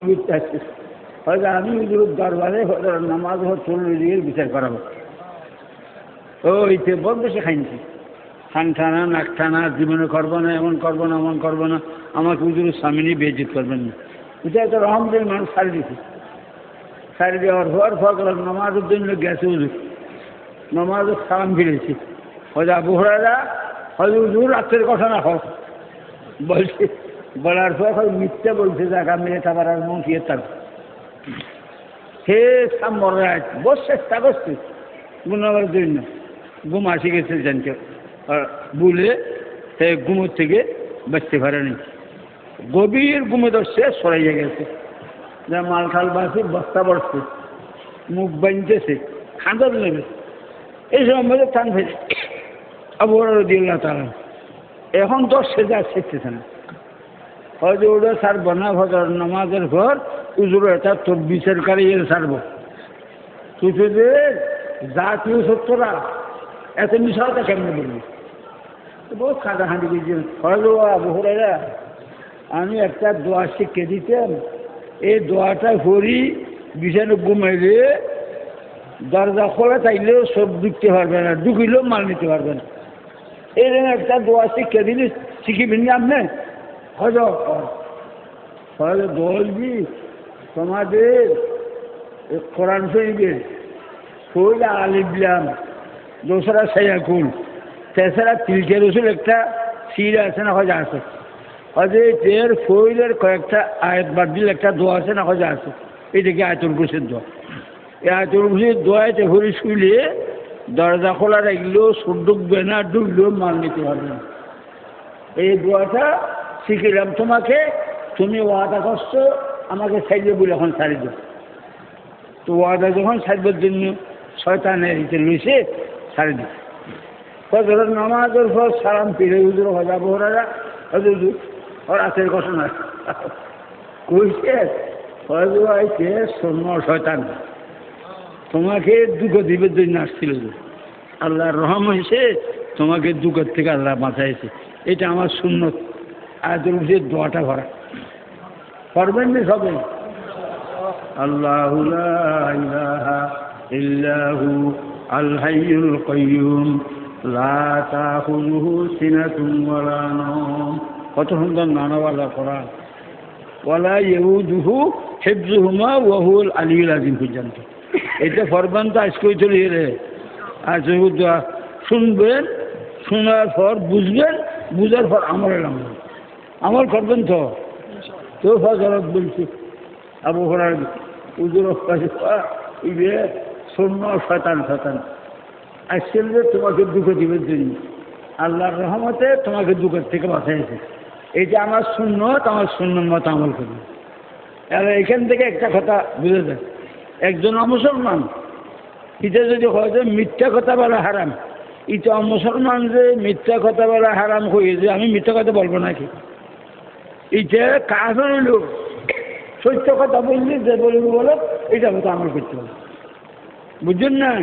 হয়তো আমি দরবারে নামাজ চল্লিশ বিচার করাবো ওইতে বড় বেশি খাইছি খান টানা নাক টানা জীবনে করবো না এমন করবো না এমন করবো না আমাকে হুজুরের সামনে বেজিত করবেন না এটা একটা রহমদের মানুষ সারি দিছি সারি দেওয়ার হওয়ার ফল নামাজের জন্য গেছে হুজুর নামাজের সালাম ফিরেছি হয়তো আবু হুরায়রা হয়তো হুজুর রাত্রের কথা না হোক বলছে বলার পর হয়তো মিথ্যা বলছে যে আমি এটা আবার মন কি তার হে সামরাজ বস চেষ্টা করছে গুণাবার জন্য ঘুম আসি গেছে জানতে বলে সে ঘুমের থেকে বাঁচতে পারেনি গভীর ঘুমে ধরছে সরাইয়া গেছে যা মাল খাল বাসি বস্তা বসছে মুখ বাঁধতেছে খাঁদর নেবে এই সময় মধ্যে টান ফেলে আবু হুরায়রা রাদিয়াল্লাহু তাআলা এখন তো সেজা শিখতেছে না হয়তো ওটা ছাড়ব না ফজর নামাজের পর উজুর এটা তোর বিচারকারী ছাড়ব তুই যে জাতীয় সত্যরা এত মিশালটা কেমনে বলবি বহুত খাঁটাখাঁটি দিয়েছেন হয়তো আবু হুরায়রা আমি একটা দোয়া শিখে দিতাম এই দোয়াটা করি বিছানে ঘুমাইলে দরজা খোলা চাইলেও সব ঢুকতে পারবে না ঢুকিলেও মাল নিতে পারবে না এরকম একটা দোয়া শিখে দিলে শিখিবেন না আপনি হয়তো হয়তো বলবি তোমাদের কোরআন শরীফের শহীদ আলিবলাম দোসরা সাইয়াকুল তেসরা তিলকে রসুল একটা সির আছে না হয়তো আছে হয়তো এর শহীদের কয়েকটা আয়াত বাদ দিলে একটা দোয়া আছে না হয়তো আছে এটাকে আয়াতুল কুরসির দোয়া এই আয়াতুল কুরসির দোয়াতে হরি শুইলে দরজা খোলা রাখলেও সুর ঢুকবে না ঢুকলেও মাল নিতে পারবে না এই দোয়াটা শিখিলাম তোমাকে তুমি ওয়াদা করছো আমাকে ছাড়বে বলে এখন ছাড়ি দাও তো ওয়াদা যখন ছাড়বার জন্য শয়তানের ইতে লইছে ছাড়ি দিও ফজরের নামাজের পর সালাম ফিরে হুজুর হজা বহরারা হুজুর ওর আছের ঘটনা কইছে হজু আইছে শূন্য শয়তান তোমাকে দুঃখ দিবের জন্য আসছিল আল্লাহর রহম হয়েছে তোমাকে দুঃখের থেকে আল্লাহ বাঁচাইছে এটা আমার সুন্নত আয়াতুল কুরসির দোয়াটা ভরা করবেন না সবাই আল্লাহু লা ইলাহা ইল্লাহু আল হাইয়ুল কাইয়্যুম লা তাখুযুহু সিনাতুন ওয়ালা নাওম কত সুন্দর নানাওয়ালা কোরআন ওয়ালা ইয়াউদুহু হিফযুহুমা ওয়া হুয়াল আলিয়্যুল আযীম পর্যন্ত এটা ফরমান তো আজকে চলে রে আজ শুনবেন শোনার পর বুঝবেন বুঝার পর আমল করবেন তো ফজরত বলছি আবু হুরায়রা উজুর ইবে শূন্য শয়তান আসছিল যে তোমাকে দুঃখ দিবের জন্য আল্লাহর রহমতে তোমাকে দুঃখের থেকে বাঁচাইছে এইটা আমার সুন্নত আমার সুন্নত মতো আমল করবে আর এখান থেকে একটা কথা বুঝে যায় একজন অমুসলমান এটা যদি হয় যে মিথ্যা কথা বলা হারাম এটা মুসলমান যে মিথ্যা কথা বলা হারাম হয়ে যে আমি মিথ্যা কথা বলবো নাকি এটা কাফের হইল সত্য কথা বললি যে বলবো বলো এটা মতো আমল করতে হবে বুঝছেন না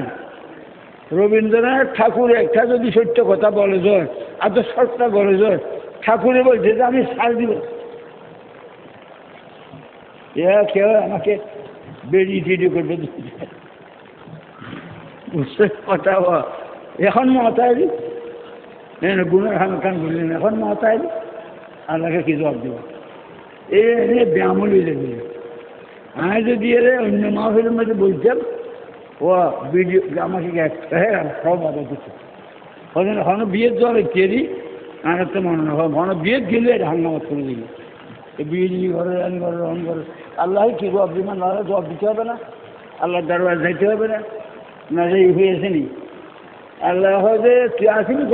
রবীন্দ্রনাথ ঠাকুর একটা যদি সত্য কথা বলে যায় আর তো সত্যটা বলে যায় ঠাকুরে বলছে যে আমি সার দিব কেউ আমাকে বেরিয়ে টিডি করবে বুঝতে কথা এখন মতাইলি গুণের হান বললেন এখন মতাইলি আল্লাহকে কি জবাব দেব এ ব্যামলি দেবে আমি যদি এর অন্য মাহফিলের মধ্যে বলতাম ও ভিডিও আমাকে সব আদা দিচ্ছে হন বিয়ের জল কেরি আর তো মনে হয় হন বিয়ে গেলে হাঙ্গামত করে দিল বিয়ে ঘরে রন করে আল্লাহ কি জবাব দিবেন না জবাব দিতে হবে না আল্লাহ দরবার যাইতে হবে না না যে হয়েছে নি আল্লাহ হয়ে তুই আসবি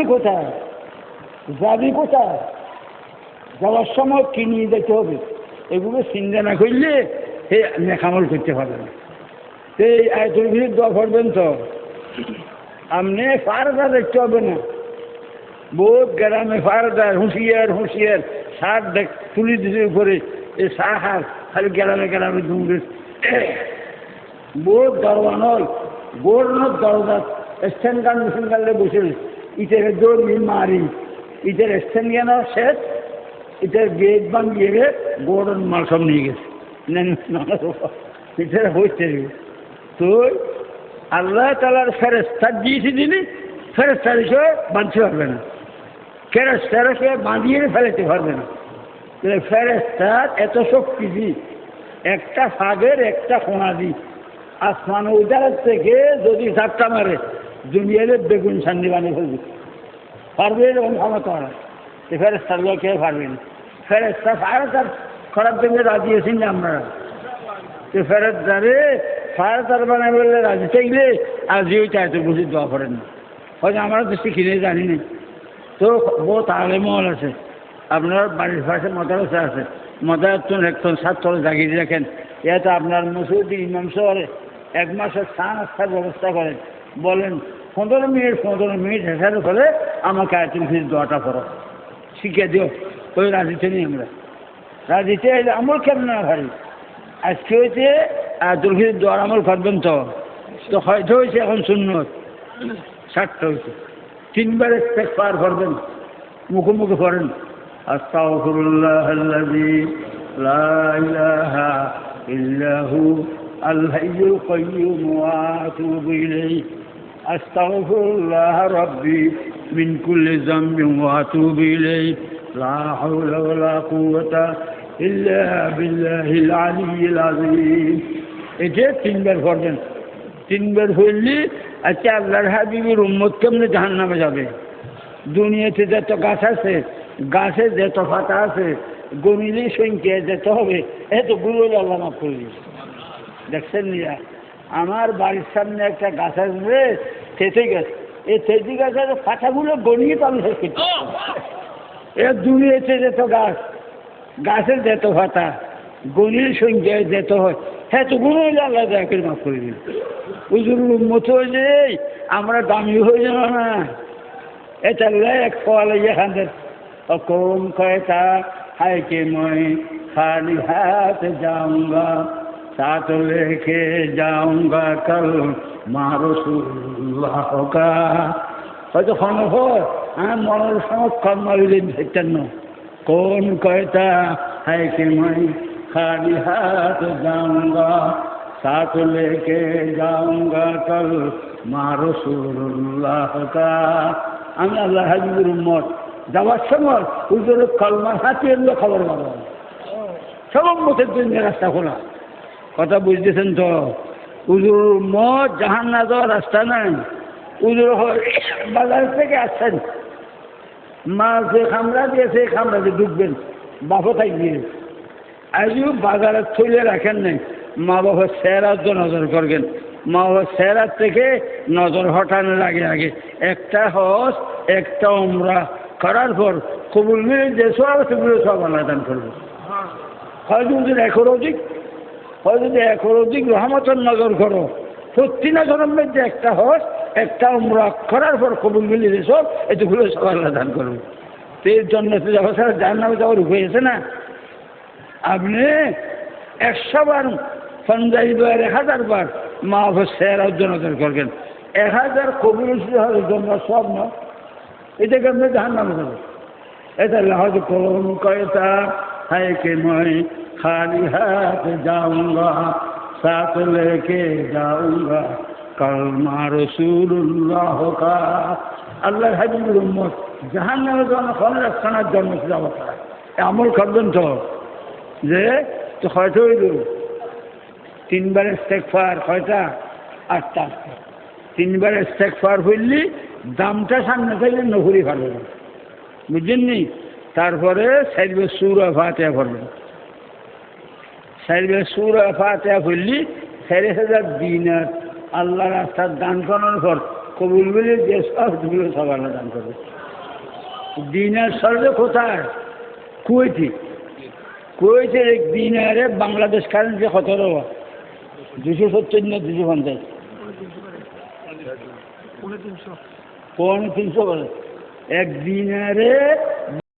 কোথায় যাবি কোথায় যাওয়ার সময় কি নিয়ে যেতে হবে এগুলো চিন্তা না করলে সে নেকামল করতে পারবে না সেই আয়াতুল কুরসির দোয়া করবেন তো আপনি ফারদা দেখতে হবে না বহুত গ্রামে ফারদার হুঁশিয়ার সার দেখ তুলি দিতে উপরে এই সাহার খালি গ্রামে দৌড়ে বহুত দরওয়া নয় গোড় দরজা স্ট্যান্ড গান মেশিন গানলে বসে ইটের দৌড় মারি ইটের স্ট্যান্ড গেন শেষ এটার গেট ভাঙিয়ে গোড়ন মাল সব নিয়ে গেছে এটা হচ্ছে তো আল্লাহ তালার ফেরেস্তার দিয়েছি দিলি ফেরেস্তার হিসেবে বাঁধতে পারবে না, ফেরেস্তারকে বাঁধিয়ে ফেলাতে পারবে না। ফেরেস্তার এত শক্তি দি একটা ফাগের একটা কোনা দি আসমান উদার থেকে যদি ধাক্কা মারে দুনিয়ারে বেগুন সান্দি বানিয়ে ফেলবে, পারবে এরকম ক্ষমতা হয়। ফেরেস্তার লোক কেউ পারবে না। ফেরেস্তা ফায়ার খারাপ দিনে রাজি আছেন না আপনারা? তো ফেরেস্তারে ফায়ার তার বানায় বললে রাজি থাকলে আজও চাইতে বুঝি দোয়া করেন না, হয়তো আমরা তো শিখিনি জানি না। তো বহুত আলেমল আছে, আপনার বাড়ির পাশে মাদ্রাসা আছে, মাদ্রাসার একজন ছাত্র জাগিয়ে রাখেন, এটা আপনার মসজিদ ইমাম শহরে 1 মাসের স্নান আস্থার ব্যবস্থা করেন, বলেন 15 মিনিট হেসারের ফলে আমাকে আয়াতুল কুরসির দোয়াটা পড়ো, শিখে দিও। ওই রাজিতে নেই আমরা, রাজিতে এলে আমল কেমন না ভাই, আজকে হয়েছে আয়াতুল কুরসির দোয়ার আমল করবেন তো হয়তো হয়েছে এখন সুন্নত 60টা হয়েছে, 3 বার ইস্তেগফার করবেন, মুখোমুখি করেন আস্তাগফিরুল্লাহাল্লাযী লা ইলাহা ইল্লা হু আল হাইয়ুল কাইয়্যুম ওয়া আতুবু ইলাইহি আস্তাগফিরুল্লাহ রাব্বি মিন কুল্লি যামবিন ওয়া আতুবু ইলাইহি লা হাওলা ওয়া লা কুওয়াতা ইল্লা বিল্লাহিল আলিয়্যিল আযীম। এটা 3 বার করবেন। 3 বার হইলে আচ্ছা আল্লাহর হাবিবের উম্মত কেমনে জাহান্নামে যাবে? দুনিয়াতে যত গাছ আছে, গাছে যত পাতা আছে, গনিলে সংখ্যা যেতে হবে, এতগুলো আল্লাহ মাফ করে দিয়েছে। দেখছেন নিয়া আমার বাড়ির সামনে একটা গাছ আসবে, তেঁতুল গাছ, এই তেঁতুল গাছের পাতাগুলো গনিয়ে তো আমি শেষ করতে এর দুনিয়াতে যেত গাছ, গাছের যেত পাতা, গনির সংখ্যায় যেতে হয়, এতগুলো হইলে আল্লাহ দয়া করে মাফ করে দিন। হুজুর উম্মত হয়ে যে আমরা দামি হয়ে যাব না, এটা এক ফল এখানে কৌন কয়তা হায় কে মই খালি হাত যাऊंगा साथ लेके जाऊंगा कल माँ रसूलुल्लाह का। হয়তো খনক মনের সংস্কার মারিলেন সেটান্ন कौन कहता है कि मैं खाली हाथ जाऊंगा साथ लेके जाऊंगा कल माँ रसूलुल्लाह का। আমি আল্লাহ হাবিবের উম্মত, যাওয়ার সময় হুজুর কলমার হাতে এলো খবর পাবো, সব উম্মতের জন্য রাস্তা খোলা। কথা বুঝতেছেন তো? হুজুর উম্মত জাহান্নামে যাওয়ার রাস্তা নাই। হুজুর বাজার থেকে আসছেন, মা যে খামরা দিয়েছে খামরা দিয়ে ঢুকবেন, বাপও তাই দিয়ে আজও বাজারে থইলে রাখেন নাই, মা বাবার চেহারার নজর করবেন। মা বাবার চেহারার থেকে নজর হটানোর আগে আগে একটা হজ একটা উমরা করার পর কবুল মিলে যে সব সেগুলো সব আল্লাহ দান করবে। হয়তো যদি একর অধিক রহমতের নজর করো, সত্যি না জন্মের যে একটা হজ একটা উমরা করার পর কবুল মিলে যে সব এতগুলো সব আল্লাহ দান করবে। তো এর জন্য যাওয়া ছাড়া জাহান্নামে যাওয়ার উপায় আছে না? আপনি 100 বার সঞ্জয় 1000 বার মা বাবার চেহারার নজর করবেন, 1000 কবুল হওয়ার জন্য সব না, এটাকে আপনি জাহান্নামে যাবে। এটা হয়তো কৌন কয়তা হায় কে মই খালি হাত যাऊंगा साथ लेके जाऊंगा कल माँ रसूलुल्लाह का। আল্লাহর হাবিবের উম্মত জাহান্নামে যাওয়ার ফলে রাস্তার জন্ম যাওয়া আমল করবেন তো যে তো হয়তো 3 বার ইস্তেগফার, কয়টা? 8টা। 3 বার ইস্তেগফার হইলি দামটা সামনে থাকলে নকরি পারবেন, বুঝলেন নি? তারপরে 4 বার সূরা ফাতিহা পড়বেন। 4 বার সূরা ফাতিহা পড়লি 4000 দিনার আল্লাহ রাস্তার দান করার পর কবুল মিলে যে সবগুলো সব আল্লাহ দান করবে। দিনার সর্বে কোথায়? কুয়েতের 1 দিনারে বাংলাদেশ কারেন্সি কত টাকা? 270 না 250? 350 বলে 1 দিনারে